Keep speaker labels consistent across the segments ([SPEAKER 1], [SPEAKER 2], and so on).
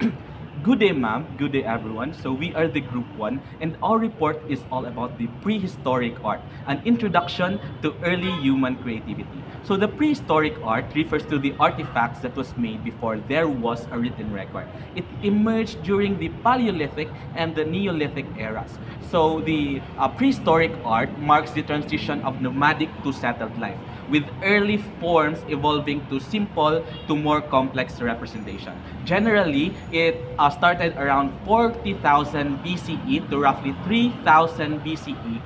[SPEAKER 1] Good day, ma'am. Good day, everyone. So, we are the Group 1, and our report is all about the prehistoric art, an introduction to early human creativity. So, the prehistoric art refers to the artifacts that was made before there was a written record. It emerged during the Paleolithic and the Neolithic eras. So, the prehistoric art marks the transition of nomadic to settled life, with early forms evolving to simple to more complex representation. Generally, it started around 40,000 BCE to roughly 3000 BCE.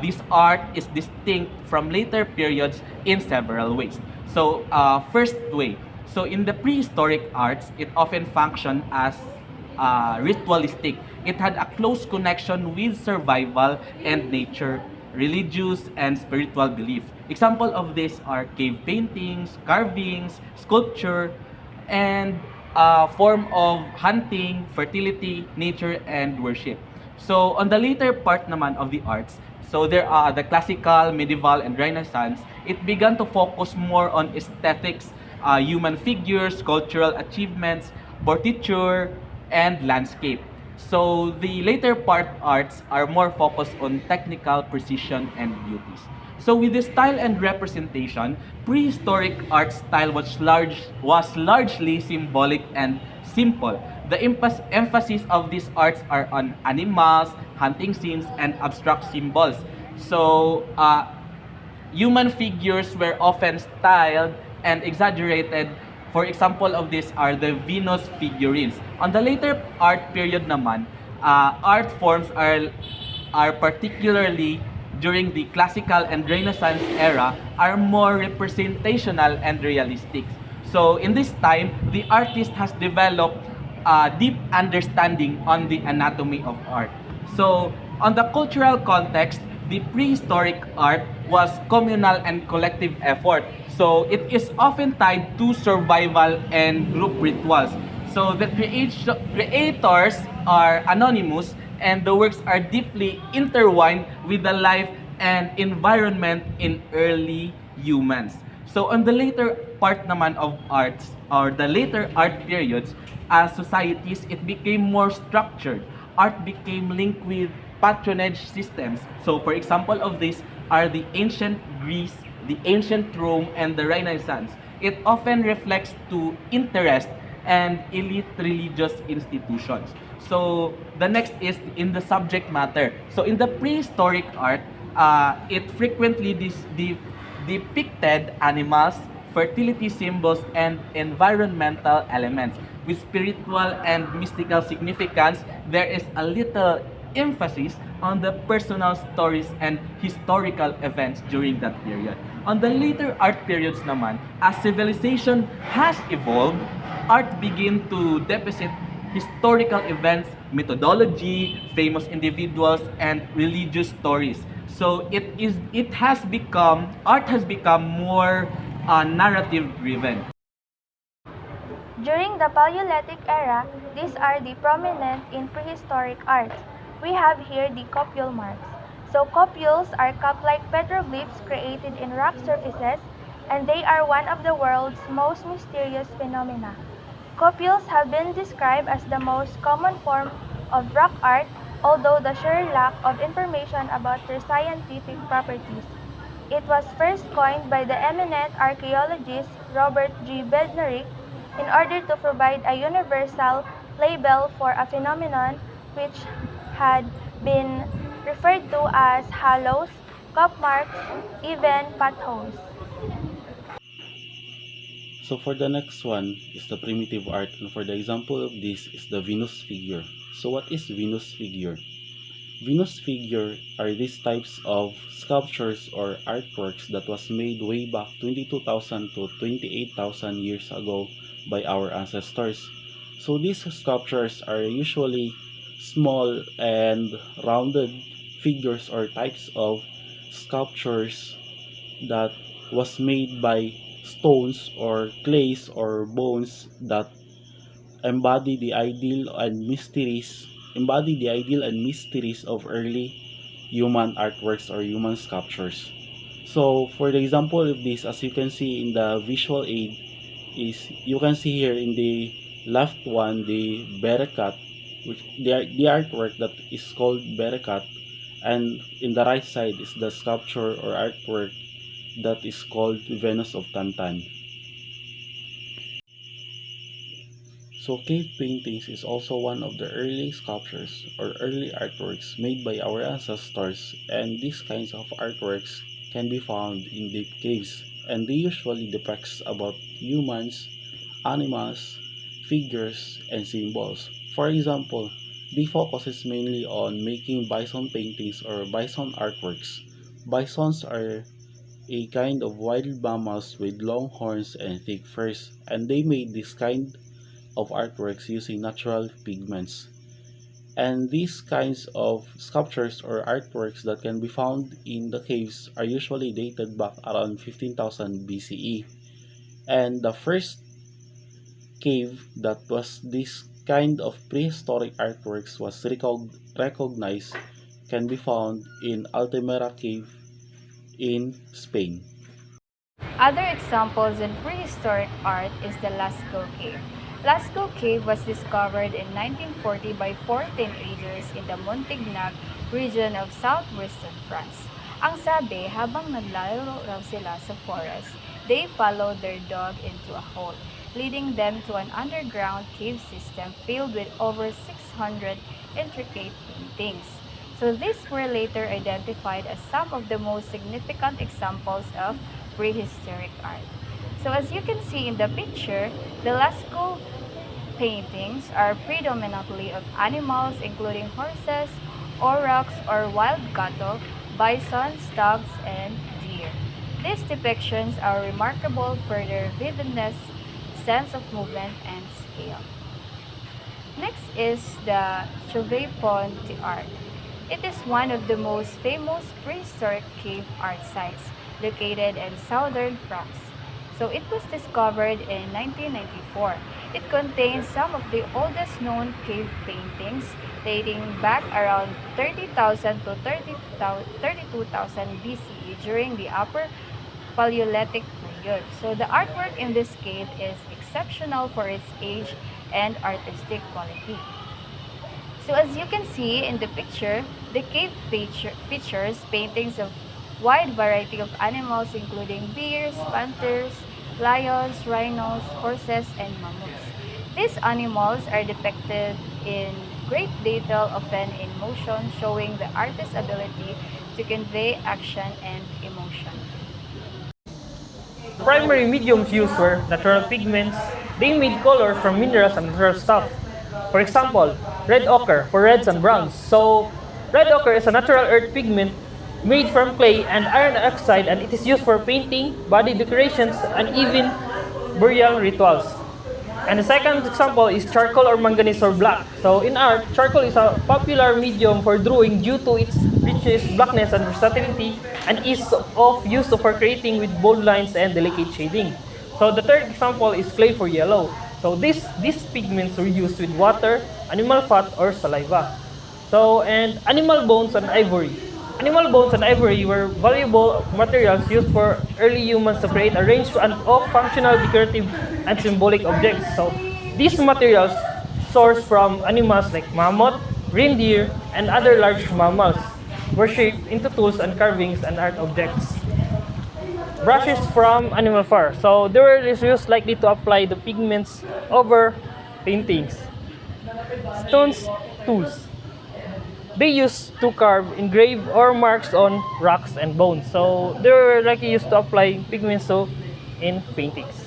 [SPEAKER 1] This art is distinct from later periods in several ways. So, first way, so in the prehistoric arts, it often functioned as ritualistic. It had a close connection with survival and nature, religious and spiritual beliefs. Example of this are cave paintings, carvings, sculpture, and a form of hunting, fertility, nature, and worship. So on the later part naman of the arts, so there are the classical, medieval, and Renaissance. It began to focus more on aesthetics, human figures, cultural achievements, portraiture, and landscape. So the later part arts are more focused on technical precision and beauties. So with the style and representation, prehistoric art style was largely symbolic and simple. The emphasis of these arts are on animals, hunting scenes, and abstract symbols. So human figures were often styled and exaggerated. For example of this are the Venus figurines. On the later art period naman, art forms are particularly during the classical and Renaissance era are more representational and realistic. So in this time, the artist has developed a deep understanding on the anatomy of art. So on the cultural context, the prehistoric art was communal and collective effort. So it is often tied to survival and group rituals. So the creators are anonymous and the works are deeply intertwined with the life and environment in early humans. So on the later part naman of arts or the later art periods, as societies, it became more structured. Art became linked with patronage systems. So for example of this are the ancient Greece, the ancient Rome, and the Renaissance. It often reflects to interest and elite religious institutions. So the next is in the subject matter. So in the prehistoric art, it frequently depicted animals, fertility symbols, and environmental elements. With spiritual and mystical significance, there is a little emphasis on the personal stories and historical events during that period. On the later art periods naman, as civilization has evolved, art began to deposit historical events, methodology, famous individuals, and religious stories. So it has become art has become more narrative driven.
[SPEAKER 2] During the Paleolithic era, these are the prominent in prehistoric art. We have here the copule marks. So copules are cup-like petroglyphs created in rock surfaces, and they are one of the world's most mysterious phenomena. Copules have been described as the most common form of rock art, although the sheer lack of information about their scientific properties. It was first coined by the eminent archaeologist Robert G. Bednarik in order to provide a universal label for a phenomenon which had been referred to as halos, cup marks, even potholes.
[SPEAKER 3] So for the next one is the primitive art, and for the example of this is the Venus figure. So what is Venus figure? Venus figure are these types of sculptures or artworks that was made way back 22,000 to 28,000 years ago by our ancestors. So these sculptures are usually small and rounded figures or types of sculptures that was made by stones or clays or bones that embody the ideal and mysteries of early human artworks or human sculptures. So for the example of this, as you can see in the visual aid, is you can see here in the Left one, the Berekat, which the artwork that is called Berekat, and in the right side is the sculpture or artwork that is called Venus of Tantan. So cave paintings is also one of the early sculptures or early artworks made by our ancestors, and these kinds of artworks can be found in deep caves, and they usually depicts about humans, animals, figures, and symbols. For example, the focus is mainly on making bison paintings or bison artworks. Bisons are a kind of wild mammals with long horns and thick furs, and they made this kind of artworks using natural pigments. And these kinds of sculptures or artworks that can be found in the caves are usually dated back around 15,000 BCE. And the first cave that was this kind of prehistoric artworks was recognized can be found in Altamira Cave in Spain.
[SPEAKER 2] Other examples in prehistoric art is the Lascaux Cave. Lascaux Cave was discovered in 1940 by four teenagers in the Montignac region of southwestern France. Ang sabi, habang naglalaro raw sila sa forest, they followed their dog into a hole, leading them to an underground cave system filled with over 600 intricate paintings. So these were later identified as some of the most significant examples of prehistoric art. So as you can see in the picture, the Lascaux paintings are predominantly of animals including horses, aurochs or wild cattle, bison, stags, and deer. These depictions are remarkable for their vividness, sense of movement, and scale. Next is the Chauvet Pont art. It is one of the most famous prehistoric cave art sites located in southern France. So it was discovered in 1994. It contains some of the oldest known cave paintings dating back around 30,000 to 32,000 BCE during the Upper Paleolithic period. So the artwork in this cave is exceptional for its age and artistic quality. So as you can see in the picture, the cave features paintings of wide variety of animals including bears, panthers, lions, rhinos, horses, and mammoths. These animals are depicted in great detail, often in motion, showing the artist's ability to convey action and emotion.
[SPEAKER 4] Primary mediums used were natural pigments. They made colors from minerals and natural stuff. For example, red ochre for reds and browns. So, red ochre is a natural earth pigment made from clay and iron oxide, and it is used for painting, body decorations, and even burial rituals. And the second example is charcoal or manganese or black. So in art, charcoal is a popular medium for drawing due to its richness, blackness, and versatility, and is of use for creating with bold lines and delicate shading. So the third example is clay for yellow. So these pigments were used with water, animal fat, or saliva. So, and animal bones and ivory. Animal bones and ivory were valuable materials used for early humans to create a range of functional, decorative, and symbolic objects. So, these materials sourced from animals like mammoth, reindeer, and other large mammals were shaped into tools and carvings and art objects. Brushes from animal fur. So, they were used likely to apply the pigments over paintings. Stones, tools. They used to carve, engrave, or marks on rocks and bones. So they were likely used to apply pigments so in paintings.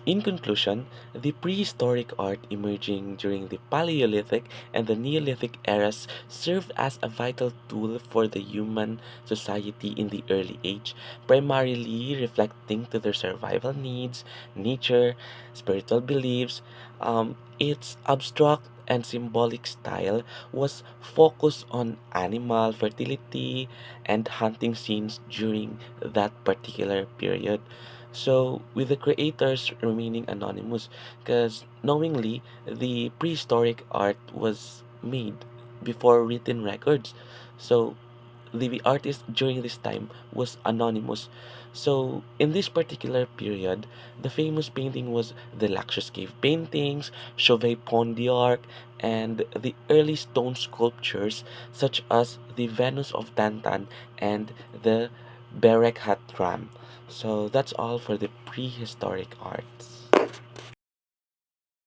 [SPEAKER 5] In conclusion, the prehistoric art emerging during the Paleolithic and the Neolithic eras served as a vital tool for the human society in the early age, primarily reflecting to their survival needs, nature, spiritual beliefs. Its abstract and symbolic style was focused on animal fertility and hunting scenes during that particular period. So, with the creators remaining anonymous, because knowingly the prehistoric art was made before written records. So, the artist during this time was anonymous. So in this particular period, the famous painting was the Laxus Cave paintings, Chauvet Pont d'Arc, and the early stone sculptures such as the Venus of Tantan and the Berek Hat Ram. So that's all for the prehistoric arts.